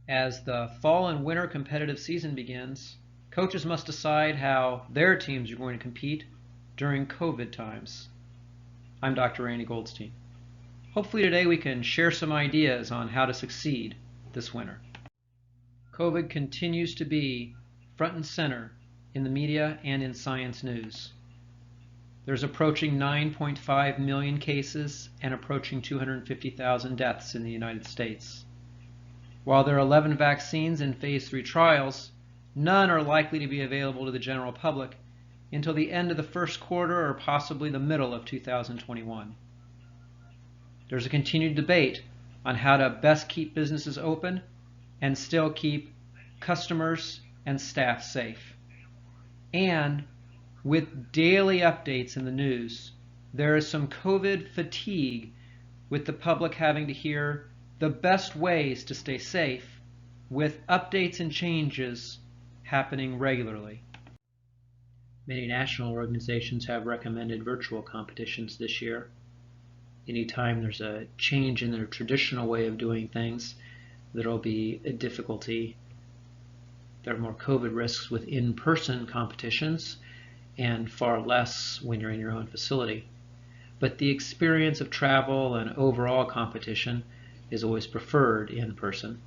As the fall and winter competitive season begins, coaches must decide how their teams are going to compete during COVID times. I'm Dr. Randy Goldstein. Hopefully today we can share some ideas on how to succeed this winter. COVID continues to be front and center in the media and in science news. There's approaching 9.5 million cases and approaching 250,000 deaths in the United States. While there are 11 vaccines in phase 3 trials, none are likely to be available to the general public until the end of the first quarter or possibly the middle of 2021. There's a continued debate on how to best keep businesses open and still keep customers and staff safe. And with daily updates in the news, there is some COVID fatigue with the public having to hear the best ways to stay safe with updates and changes happening regularly. Many national organizations have recommended virtual competitions this year. Anytime there's a change in their traditional way of doing things, there'll be a difficulty. There are more COVID risks with in-person competitions and far less when you're in your own facility. But the experience of travel and overall competition is always preferred in person.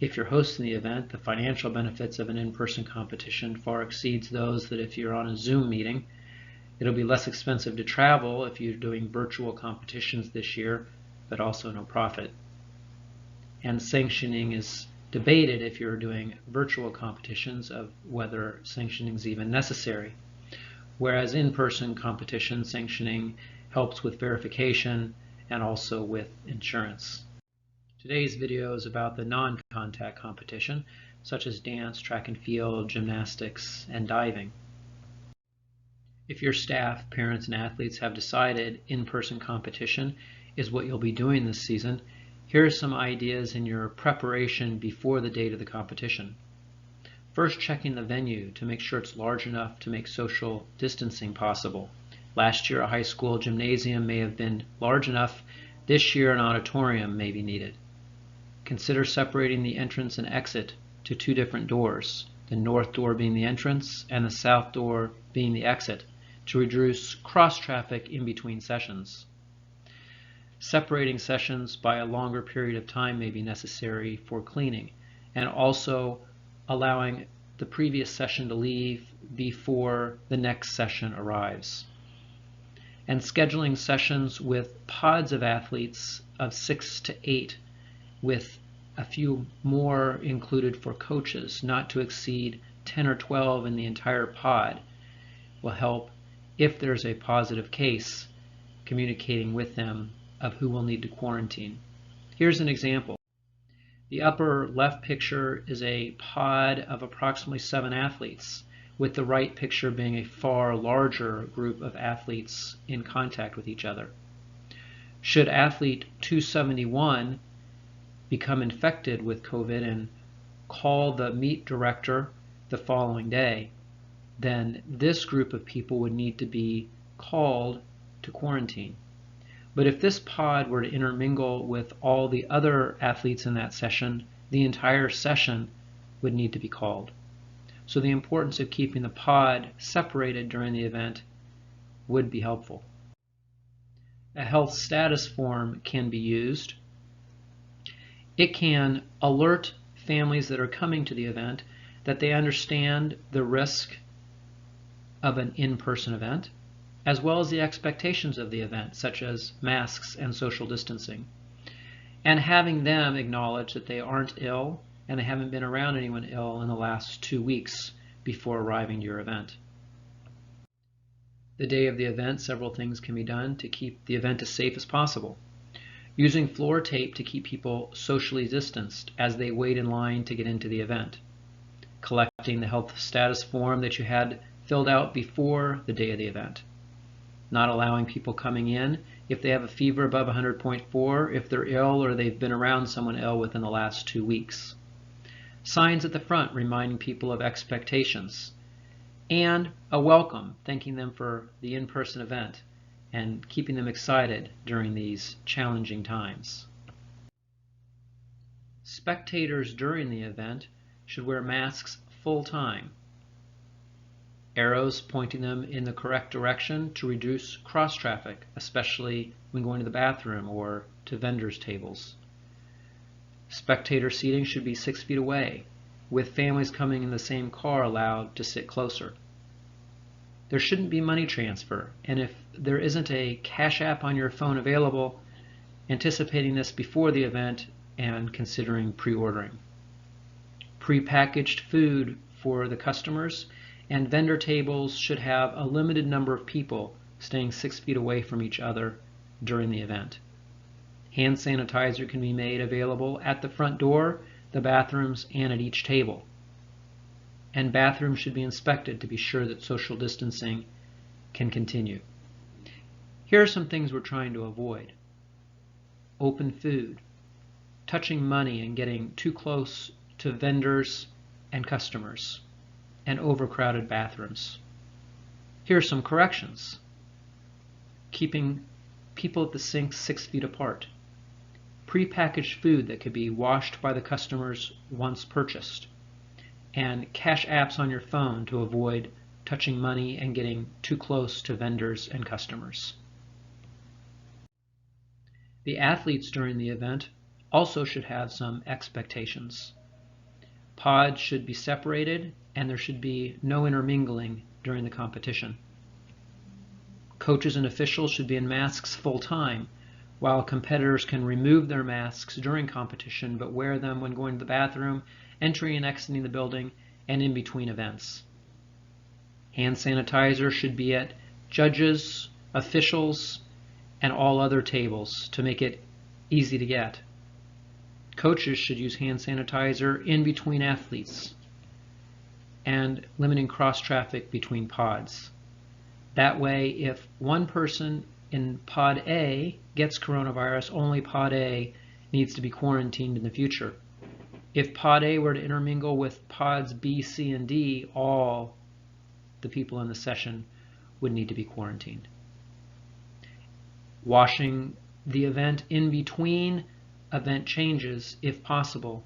If you're hosting the event, the financial benefits of an in-person competition far exceeds those that if you're on a Zoom meeting. It'll be less expensive to travel if you're doing virtual competitions this year, but also no profit. And sanctioning is debated if you're doing virtual competitions of whether sanctioning is even necessary. Whereas in-person competition sanctioning helps with verification and also with insurance. Today's video is about the non-contact competition, such as dance, track and field, gymnastics, and diving. If your staff, parents, and athletes have decided in-person competition is what you'll be doing this season, here are some ideas in your preparation before the date of the competition. First, checking the venue to make sure it's large enough to make social distancing possible. Last year, a high school gymnasium may have been large enough. This year, an auditorium may be needed. Consider separating the entrance and exit to two different doors, the north door being the entrance and the south door being the exit, to reduce cross-traffic in between sessions. Separating sessions by a longer period of time may be necessary for cleaning, and also allowing the previous session to leave before the next session arrives. And scheduling sessions with pods of athletes of 6 to 8, with a few more included for coaches, not to exceed 10 or 12 in the entire pod, will help if there's a positive case, communicating with them of who will need to quarantine. Here's an example. The upper left picture is a pod of approximately 7 athletes, with the right picture being a far larger group of athletes in contact with each other. Should athlete 271 become infected with COVID and call the meet director the following day, then this group of people would need to be called to quarantine. But if this pod were to intermingle with all the other athletes in that session, the entire session would need to be called. So the importance of keeping the pod separated during the event would be helpful. A health status form can be used. It can alert families that are coming to the event that they understand the risk of an in-person event, as well as the expectations of the event, such as masks and social distancing, and having them acknowledge that they aren't ill and they haven't been around anyone ill in the last 2 weeks before arriving to your event. The day of the event, several things can be done to keep the event as safe as possible. Using floor tape to keep people socially distanced as they wait in line to get into the event. Collecting the health status form that you had filled out before the day of the event. Not allowing people coming in if they have a fever above 100.4, if they're ill or they've been around someone ill within the last 2 weeks. Signs at the front reminding people of expectations. And a welcome, thanking them for the in-person event and keeping them excited during these challenging times. Spectators during the event should wear masks full time. Arrows pointing them in the correct direction to reduce cross traffic, especially when going to the bathroom or to vendors' tables. Spectator seating should be 6 feet away, with families coming in the same car allowed to sit closer. There shouldn't be money transfer, and if there isn't a Cash App on your phone available, anticipating this before the event and considering pre-ordering. Pre-packaged food for the customers, and vendor tables should have a limited number of people staying 6 feet away from each other during the event. Hand sanitizer can be made available at the front door, the bathrooms, and at each table. And bathrooms should be inspected to be sure that social distancing can continue. Here are some things we're trying to avoid. Open food, touching money and getting too close to vendors and customers, and overcrowded bathrooms. Here are some corrections. Keeping people at the sinks 6 feet apart. Pre-packaged food that could be washed by the customers once purchased. And cash apps on your phone to avoid touching money and getting too close to vendors and customers. The athletes during the event also should have some expectations. Pods should be separated and there should be no intermingling during the competition. Coaches and officials should be in masks full time, while competitors can remove their masks during competition but wear them when going to the bathroom, entering and exiting the building, and in between events. Hand sanitizer should be at judges, officials, and all other tables to make it easy to get. Coaches should use hand sanitizer in between athletes and limiting cross traffic between pods. That way, if one person in pod A gets coronavirus, only pod A needs to be quarantined in the future. If pod A were to intermingle with pods B, C, and D, all the people in the session would need to be quarantined. Washing the event in between event changes, if possible,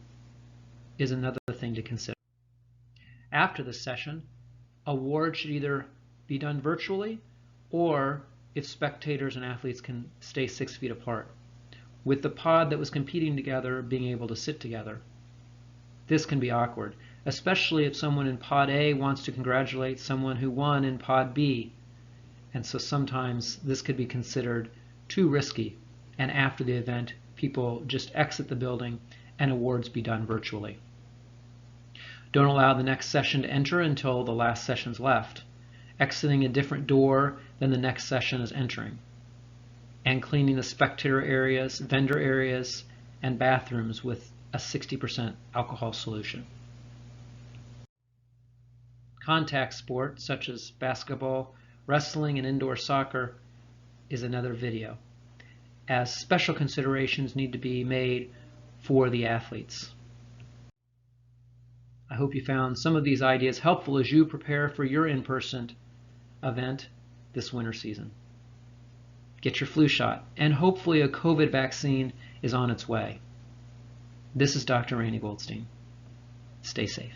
is another thing to consider. After the session, awards should either be done virtually or, if spectators and athletes can stay 6 feet apart, with the pod that was competing together being able to sit together. This can be awkward, especially if someone in pod A wants to congratulate someone who won in pod B, and so sometimes this could be considered too risky, and after the event people just exit the building and awards be done virtually. Don't allow the next session to enter until the last session's left, exiting a different door than the next session is entering, and cleaning the spectator areas, vendor areas, and bathrooms with a 60% alcohol solution. Contact sports such as basketball, wrestling, and indoor soccer is another video, as special considerations need to be made for the athletes. I hope you found some of these ideas helpful as you prepare for your in-person event this winter season. Get your flu shot, and hopefully a COVID vaccine is on its way. This is Dr. Randy Goldstein. Stay safe.